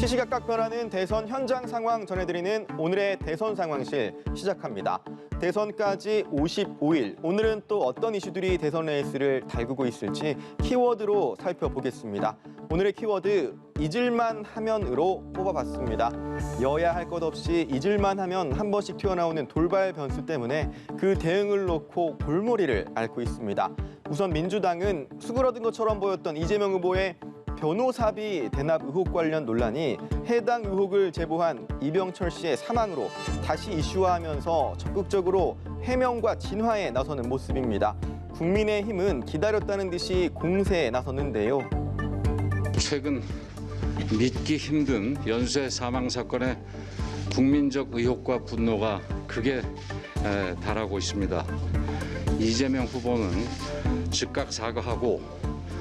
시시각각 변하는 대선 현장 상황 전해드리는 오늘의 대선 상황실 시작합니다. 대선까지 55일, 오늘은 또 어떤 이슈들이 대선 레이스를 달구고 있을지 키워드로 살펴보겠습니다. 오늘의 키워드, 잊을만 하면으로 뽑아봤습니다. 여야 할 것 없이 잊을만 하면 한 번씩 튀어나오는 돌발 변수 때문에 그 대응을 놓고 골머리를 앓고 있습니다. 우선 민주당은 수그러든 것처럼 보였던 이재명 후보의 변호사비 대납 의혹 관련 논란이 해당 의혹을 제보한 이병철 씨의 사망으로 다시 이슈화하면서 적극적으로 해명과 진화에 나서는 모습입니다. 국민의힘은 기다렸다는 듯이 공세에 나섰는데요. 최근 믿기 힘든 연쇄 사망 사건의 국민적 의혹과 분노가 극에 달하고 있습니다. 이재명 후보는 즉각 사과하고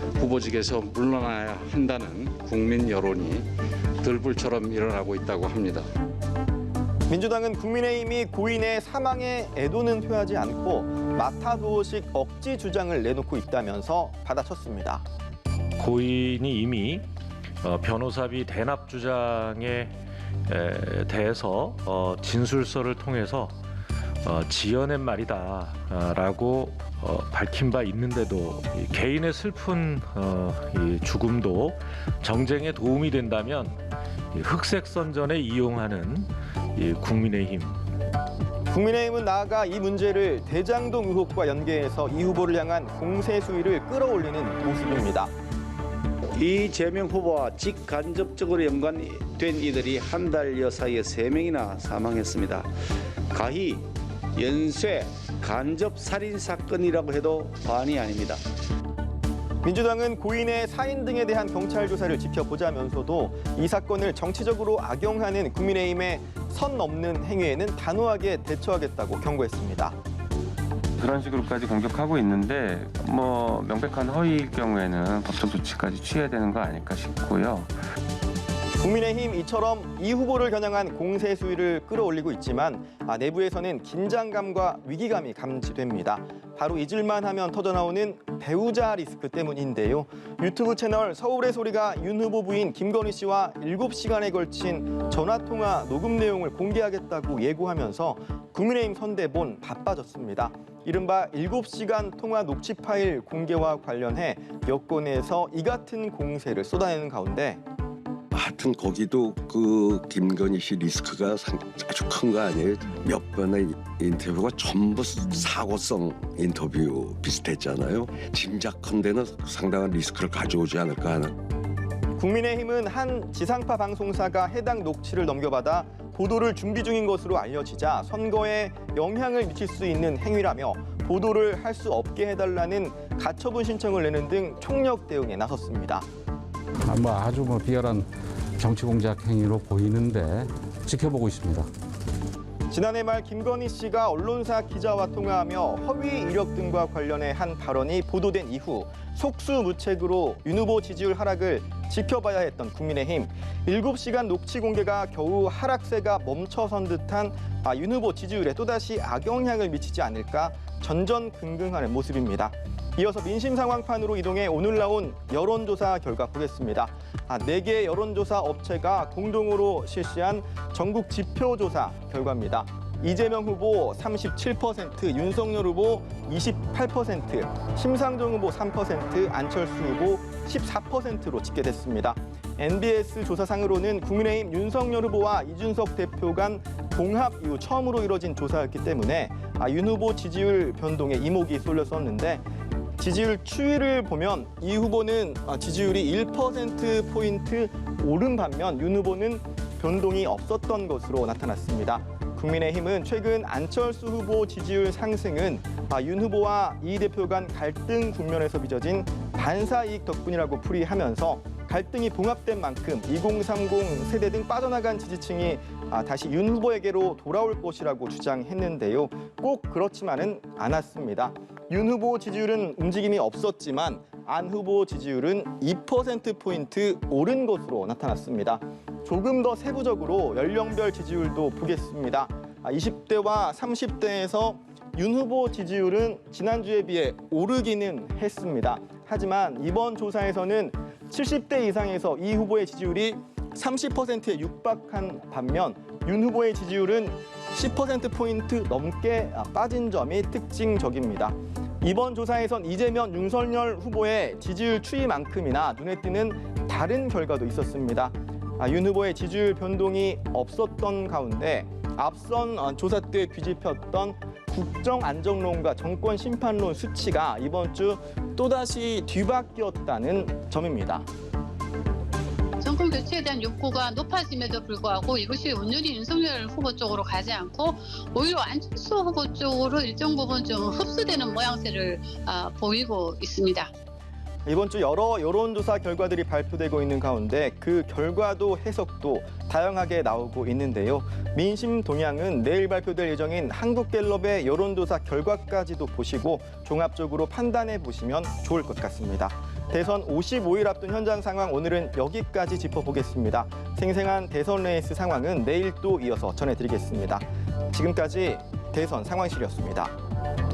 후보직에서 물러나야 한다는 국민 여론이 들불처럼 일어나고 있다고 합니다. 민주당은 국민의힘이 고인의 사망에 애도는 표하지 않고 마타도식 억지 주장을 내놓고 있다면서 받아쳤습니다. 고인이 이미 변호사비 대납 주장에 대해서 진술서를 통해서 지어낸 말이다라고 밝힌 바 있는데도 개인의 슬픈 이 죽음도 정쟁에 도움이 된다면 흑색 선전에 이용하는 이 국민의힘. 국민의힘은 나아가 이 문제를 대장동 의혹과 연계해서 이 후보를 향한 공세 수위를 끌어올리는 모습입니다. 이재명 후보와 직간접적으로 연관된 이들이 한 달여 사이에 3명이나 사망했습니다. 가히 연쇄 간접 살인 사건이라고 해도 과언이 아닙니다. 민주당은 고인의 사인 등에 대한 경찰 조사를 지켜보자면서도 이 사건을 정치적으로 악용하는 국민의힘의 선 넘는 행위에는 단호하게 대처하겠다고 경고했습니다. 그런 식으로까지 공격하고 있는데 명백한 허위일 경우에는 법적 조치까지 취해야 되는 거 아닐까 싶고요. 국민의힘 이처럼 이 후보를 겨냥한 공세 수위를 끌어올리고 있지만 내부에서는 긴장감과 위기감이 감지됩니다. 바로 잊을만 하면 터져나오는 배우자 리스크 때문인데요. 유튜브 채널 서울의 소리가 윤 후보 부인 김건희 씨와 7시간에 걸친 전화통화 녹음 내용을 공개하겠다고 예고하면서 국민의힘 선대본 바빠졌습니다. 이른바 7시간 통화 녹취 파일 공개와 관련해 여권에서 이 같은 공세를 쏟아내는 가운데 하여튼 거기도 그 김건희 씨 리스크가 아주 큰 거 아니에요? 몇 번의 인터뷰가 전부 사고성 인터뷰 비슷했잖아요. 짐작컨대는 상당한 리스크를 가져오지 않을까 하는. 국민의힘은 한 지상파 방송사가 해당 녹취를 넘겨받아 보도를 준비 중인 것으로 알려지자 선거에 영향을 미칠 수 있는 행위라며 보도를 할 수 없게 해달라는 가처분 신청을 내는 등 총력 대응에 나섰습니다. 아주 비열한 정치 공작 행위로 보이는데 지켜보고 있습니다. 지난해 말 김건희 씨가 언론사 기자와 통화하며 허위 이력 등과 관련해 한 발언이 보도된 이후 속수무책으로 윤 후보 지지율 하락을 지켜봐야 했던 국민의힘. 7시간 녹취 공개가 겨우 하락세가 멈춰선 듯한 윤 후보 지지율에 또다시 악영향을 미치지 않을까 전전긍긍하는 모습입니다. 이어서 민심 상황판으로 이동해 오늘 나온 여론조사 결과 보겠습니다. 4개 여론조사 업체가 공동으로 실시한 전국 지표조사 결과입니다. 이재명 후보 37%, 윤석열 후보 28%, 심상정 후보 3%, 안철수 후보 14%로 집계됐습니다. NBS 조사상으로는 국민의힘 윤석열 후보와 이준석 대표 간 봉합 이후 처음으로 이뤄진 조사였기 때문에 윤 후보 지지율 변동에 이목이 쏠렸었는데 지지율 추이를 보면 이 후보는 지지율이 1%포인트 오른 반면 윤 후보는 변동이 없었던 것으로 나타났습니다. 국민의힘은 최근 안철수 후보 지지율 상승은 윤 후보와 이 대표 간 갈등 국면에서 빚어진 반사이익 덕분이라고 풀이하면서 갈등이 봉합된 만큼 2030 세대 등 빠져나간 지지층이 다시 윤 후보에게로 돌아올 것이라고 주장했는데요. 꼭 그렇지만은 않았습니다. 윤 후보 지지율은 움직임이 없었지만 안 후보 지지율은 2%포인트 오른 것으로 나타났습니다. 조금 더 세부적으로 연령별 지지율도 보겠습니다. 20대와 30대에서 윤 후보 지지율은 지난주에 비해 오르기는 했습니다. 하지만 이번 조사에서는 70대 이상에서 이 후보의 지지율이 30%에 육박한 반면 윤 후보의 지지율은 10%포인트 넘게 빠진 점이 특징적입니다. 이번 조사에선 이재명, 윤석열 후보의 지지율 추이만큼이나 눈에 띄는 다른 결과도 있었습니다. 윤 후보의 지지율 변동이 없었던 가운데 앞선 조사 때 뒤집혔던 국정안정론과 정권심판론 수치가 이번 주 또다시 뒤바뀌었다는 점입니다. 정권 교체에 대한 욕구가 높아짐에도 불구하고 이것이 온전히 윤석열 후보 쪽으로 가지 않고 오히려 안철수 후보 쪽으로 일정 부분 좀 흡수되는 모양새를 보이고 있습니다. 이번 주 여러 여론조사 결과들이 발표되고 있는 가운데 그 결과도 해석도 다양하게 나오고 있는데요. 민심 동향은 내일 발표될 예정인 한국갤럽의 여론조사 결과까지도 보시고 종합적으로 판단해 보시면 좋을 것 같습니다. 대선 55일 앞둔 현장 상황 오늘은 여기까지 짚어보겠습니다. 생생한 대선 레이스 상황은 내일 또 이어서 전해드리겠습니다. 지금까지 대선 상황실이었습니다.